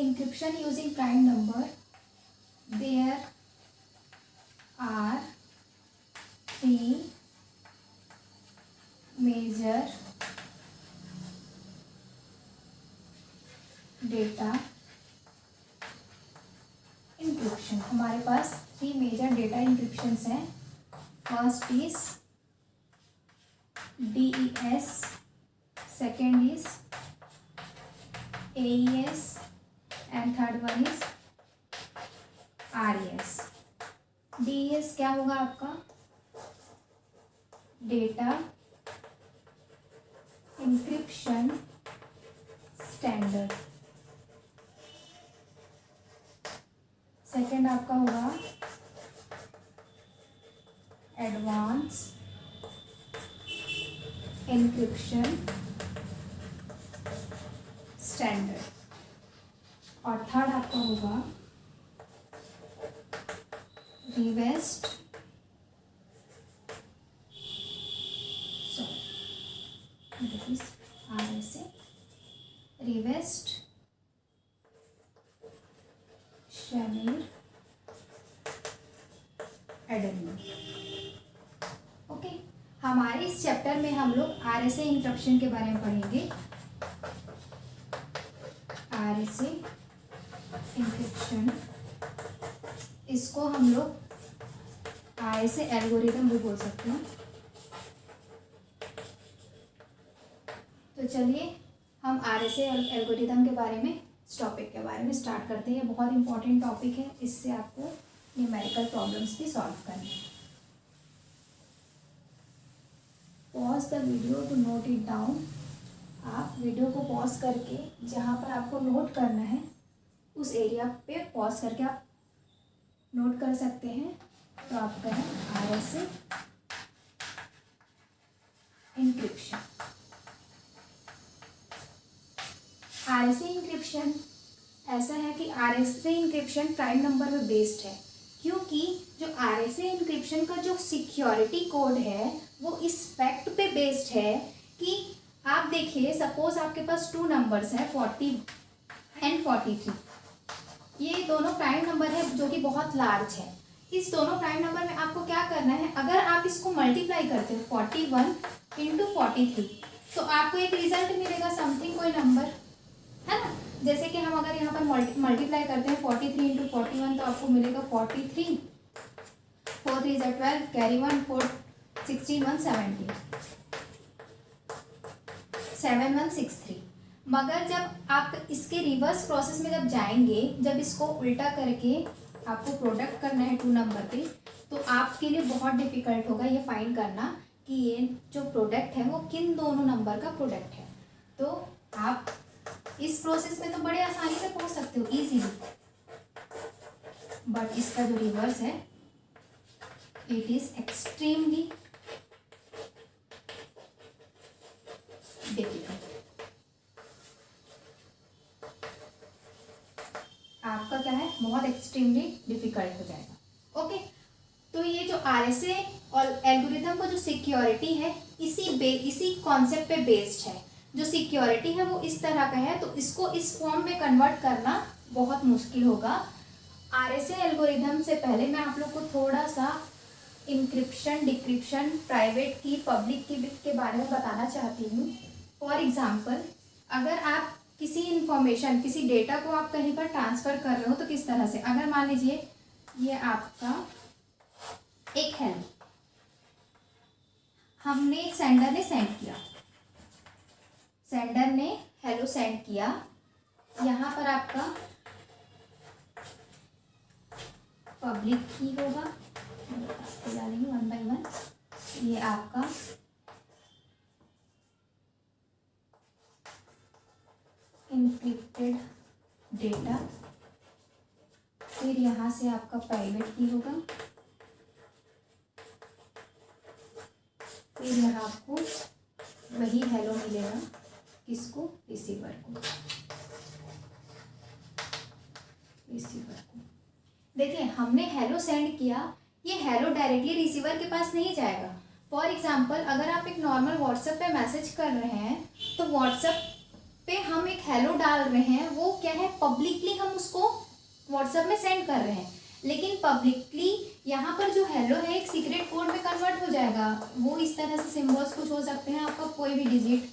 encryption using prime number, there are three major data encryption. हमारे पास 3 major data encryptions हैं। First is DES, second is AES and third one is RES। DES क्या होगा आपका? Data encryption standard. Second आपका होगा advance encryption standard. और third आपका होगा रिवेस्ट रिवेस्ट शमीर एडमिन। ओके, हमारे इस चैप्टर में हम लोग RSA इंक्रिप्शन के बारे में पढ़ेंगे। RSA इंक्रिप्शन, इसको हम लोग RSA एल्गोरिथम भी बोल सकते हैं। तो चलिए हम RSA एल्गोरिथम के बारे में, इस टॉपिक के बारे में स्टार्ट करते हैं। बहुत इंपॉर्टेंट टॉपिक है, इससे आपको न्यूमेरिकल प्रॉब्लम्स भी सॉल्व करने हैं। Pause the video to note it down. आप वीडियो को पॉज करके जहाँ पर आपको नोट करना है उस एरिया पे पॉज करके आप नोट कर सकते हैं। तो आप करें RSA इंक्रिप्शन। RSA इंक्रिप्शन ऐसा है कि RSA इंक्रिप्शन प्राइम नंबर पर बेस्ड है, क्योंकि जो RSA इंक्रिप्शन का जो सिक्योरिटी कोड है वो इस फैक्ट पे बेस्ड है कि आप देखिए, सपोज आपके पास 2 नंबर्स हैं 40 एंड 43। ये दोनों प्राइम नंबर है जो कि बहुत लार्ज है। इस दोनों प्राइम नंबर में आपको क्या करना है, अगर आप इसको मल्टीप्लाई करते हो 41 इंटू 43 तो आपको एक रिजल्ट मिलेगा, समथिंग कोई नंबर है ना। जैसे कि हम अगर यहाँ पर मल्टीप्लाई करते हैं 43 इंटू 41 तो आपको मिलेगा 43, 4 3 = 12, कैरी 1, 4 16 1 17, 7 1 6 3। मगर जब आप इसके रिवर्स प्रोसेस में जब जाएंगे, जब इसको उल्टा करके आपको प्रोडक्ट करना है 2 नंबर पे, तो आपके लिए बहुत डिफिकल्ट होगा ये फाइंड करना कि ये जो प्रोडक्ट है वो किन दोनों नंबर का प्रोडक्ट है। तो आप इस प्रोसेस में तो बड़े आसानी से पहुंच सकते हो इजीली, बट इसका जो रिवर्स है इट इज एक्सट्रीमली डिफिकल्ट। आपका क्या है, बहुत एक्सट्रीमली डिफिकल्ट हो जाएगा। ओके, तो ये जो RSA और एल्गोरिथम को जो सिक्योरिटी है इसी कॉन्सेप्ट पे बेस्ड है। जो सिक्योरिटी है वो इस तरह का है, तो इसको इस फॉर्म में कन्वर्ट करना बहुत मुश्किल होगा। RSA एल्गोरिथम से पहले मैं आप लोग को थोड़ा सा इंक्रिप्शन, डिक्रिप्शन, प्राइवेट की, पब्लिक की के बारे में बताना चाहती हूँ। फॉर एग्जांपल, अगर आप किसी इंफॉर्मेशन, किसी डेटा को आप कहीं पर ट्रांसफ़र कर रहे हो तो किस तरह से, अगर मान लीजिए ये आपका एक है, हमने सेंडर ने सेंड किया, सेंडर ने हेलो सेंड किया। यहाँ पर आपका पब्लिक की होगा, डालेंगे 1 by 1। ये आपका इनक्रिप्टेड डेटा, फिर यहाँ से आपका प्राइवेट की होगा, फिर यहाँ आपको वही हेलो मिलेगा, किसको, रिसीवर को। देखिए हमने हेलो सेंड किया, ये हेलो डायरेक्टली रिसीवर के पास नहीं जाएगा। फॉर एग्जांपल, अगर आप एक नॉर्मल व्हाट्सएप पे मैसेज कर रहे हैं तो व्हाट्सएप पे हम एक हेलो डाल रहे हैं, वो क्या है, पब्लिकली हम उसको व्हाट्सएप में सेंड कर रहे हैं, लेकिन पब्लिकली यहाँ पर जो हेलो है एक सीक्रेट कोड में कन्वर्ट हो जाएगा। वो इस तरह से सिम्बल्स कुछ हो सकते हैं, आपका कोई भी डिजिट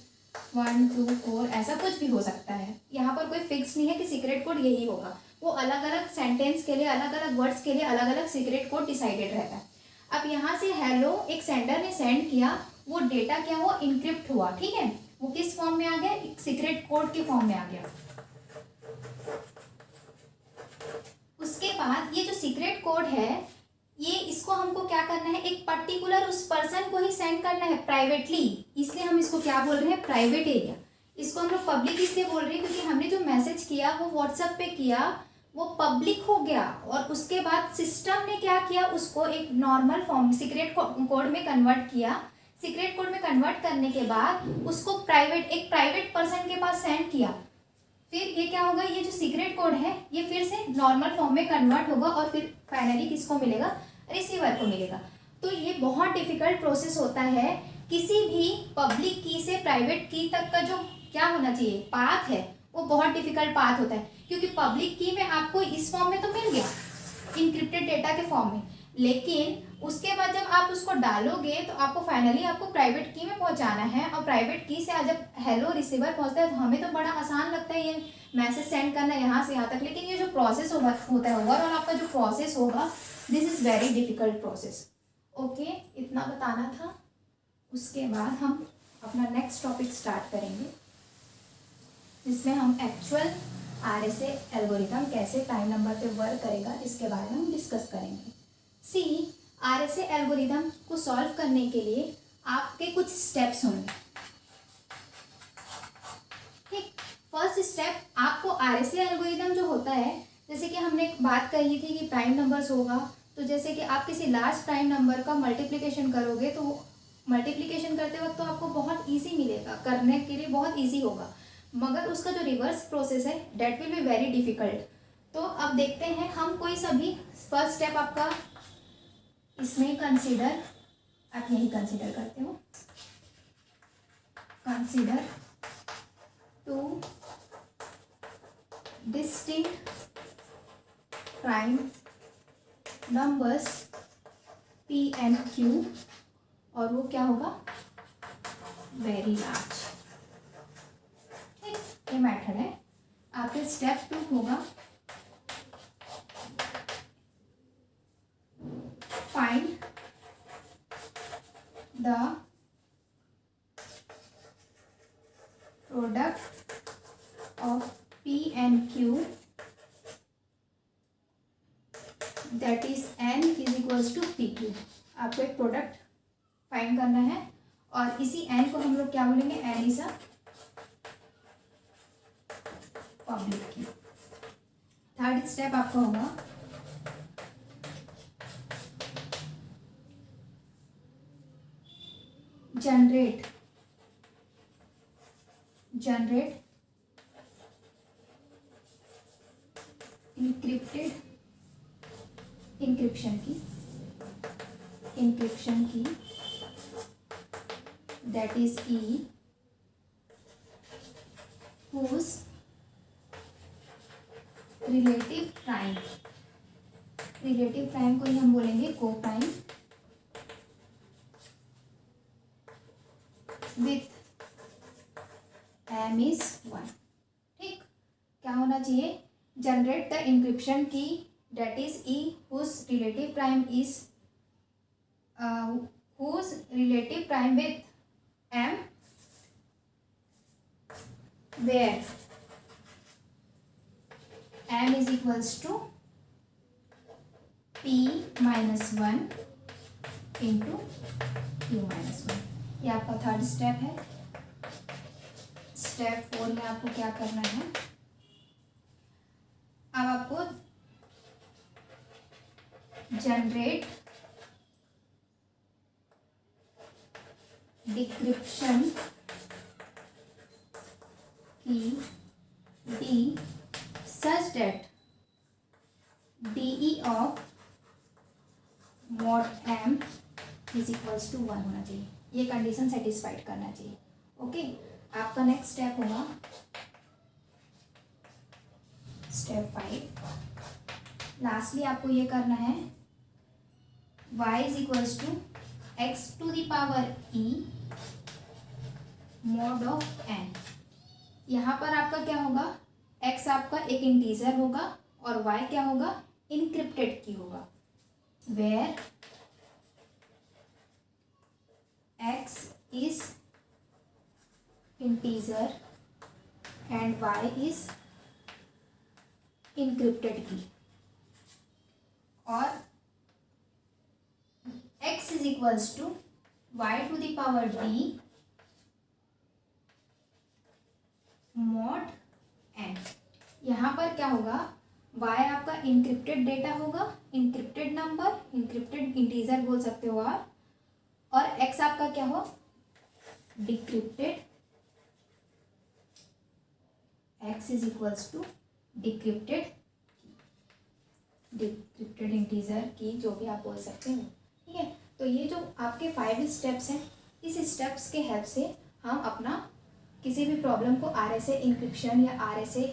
1 2 4 ऐसा कुछ भी हो सकता है। यहाँ पर कोई फिक्स नहीं है कि सीक्रेट कोड यही होगा, वो अलग अलग सेंटेंस के लिए, अलग अलग वर्ड्स के लिए अलग अलग सीक्रेट कोड डिसाइडेड रहता है। अब यहाँ से हेलो एक सेंडर ने सेंड किया, वो डेटा क्या हुआ, इनक्रिप्ट हुआ, ठीक है। वो किस फॉर्म में आ गया, एक सीक्रेट कोड के फॉर्म में आ गया। उसके बाद ये जो सीक्रेट कोड है, ये इसको हमको क्या करना है, एक पर्टिकुलर उस पर्सन को ही सेंड करना है प्राइवेटली, इसलिए हम इसको क्या बोल रहे हैं, प्राइवेट एरिया। इसको हम लोग पब्लिक इसलिए बोल रहे हैं क्योंकि हमने जो मैसेज किया वो व्हाट्सएप पे किया, वो पब्लिक हो गया, और उसके बाद सिस्टम ने क्या किया, उसको एक नॉर्मल फॉर्म सीक्रेट कोड में कन्वर्ट किया। सीक्रेट कोड में कन्वर्ट करने के बाद उसको एक प्राइवेट पर्सन के पास सेंड किया। फिर ये क्या होगा, ये जो सीक्रेट कोड है ये फिर से नॉर्मल फॉर्म में कन्वर्ट होगा, और फिर फाइनली किसको मिलेगा, रिसीवर को मिलेगा। तो ये बहुत डिफिकल्ट प्रोसेस होता है। किसी भी पब्लिक की से प्राइवेट की तक का जो क्या होना चाहिए, पाथ है, वो बहुत डिफिकल्ट पाथ होता है, क्योंकि पब्लिक की में आपको इस फॉर्म में तो मिल गया, इनक्रिप्टेड डेटा के फॉर्म में, लेकिन उसके बाद जब आप उसको डालोगे तो आपको फाइनली आपको प्राइवेट की में पहुंचाना है, और प्राइवेट की से जब हेलो रिसीवर पहुंचता है तो हमें तो बड़ा आसान लगता है ये मैसेज सेंड करना यहाँ से यहाँ तक, लेकिन ये जो प्रोसेस होता है ओवरऑल आपका जो प्रोसेस होगा, this is very difficult process. Okay, इतना बताना था। उसके बाद हम अपना नेक्स्ट टॉपिक स्टार्ट करेंगे, जिसमें हम एक्चुअल RSA एल्गोरिथम कैसे प्राइम नंबर पे वर्क करेगा इसके बारे में हम डिस्कस करेंगे। सी, RSA एल्गोरिथम को सॉल्व करने के लिए आपके कुछ स्टेप्स होंगे, ठीक। फर्स्ट स्टेप, आपको RSA एल्गोरिथम जो होता है, जैसे कि हमने बात कही थी कि प्राइम नंबर्स होगा, तो जैसे कि आप किसी लार्ज प्राइम नंबर का मल्टीप्लिकेशन करोगे, तो मल्टीप्लिकेशन करते वक्त तो आपको बहुत ईजी मिलेगा, करने के लिए बहुत ईजी होगा, मगर उसका जो रिवर्स प्रोसेस है that will be very difficult. तो अब देखते हैं हम कोई सभी, फर्स्ट स्टेप आपका इसमें कंसीडर, आप यही कंसीडर करते हो, consider 2 distinct prime numbers P and Q, और वो क्या होगा, वेरी लार्ज, ठीक, ये मेथड है। आपके स्टेप 2 होगा, find the product of P and Q that is N is equals to PQ। आपको एक प्रोडक्ट फाइंड करना है, और इसी N को हम लोग क्या बोलेंगे, N इज अ पब्लिक की। थर्ड स्टेप आपका होगा, जनरेट इंक्रिप्शन की that is E whose relative prime को ही हम बोलेंगे को प्राइम विथ M is 1, ठीक। क्या होना चाहिए, जनरेट द इंक्रिप्शन की that is E whose relative prime with M where M is equals to P minus 1 into Q minus 1। ये आपका थर्ड स्टेप है। स्टेप 4 में आपको क्या करना है, अब आपको जनरेट डिक्रिप्शन की D such that DE of mod M is equals to 1 होना चाहिए, ये कंडीशन सेटिस्फाइड करना चाहिए। ओके, आपका नेक्स्ट स्टेप होगा स्टेप 5, लास्टली आपको ये करना है y is equals to x to the power e mod of n। यहाँ पर आपका क्या होगा, x आपका एक इंटीजर होगा और y क्या होगा, इनक्रिप्टेड की होगा, where x is integer and y is encrypted key, और x is equals to y to the power d mod n। यहाँ पर क्या होगा, y आपका इनक्रिप्टेड डेटा होगा, इनक्रिप्टेड नंबर, इनक्रिप्टेड इंटीजर बोल सकते हो आप, और x आपका क्या हो, decrypted, x is equals to decrypted integer key, जो भी आप बोल सकते हो। ठीक है, तो ये जो आपके 5 स्टेप्स हैं, इस स्टेप्स के हेल्प से हम अपना किसी भी प्रॉब्लम को RSA इंक्रिप्शन या RSA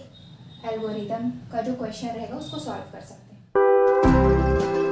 एल्गोरिदम का जो क्वेश्चन रहेगा उसको सॉल्व कर सकते हैं।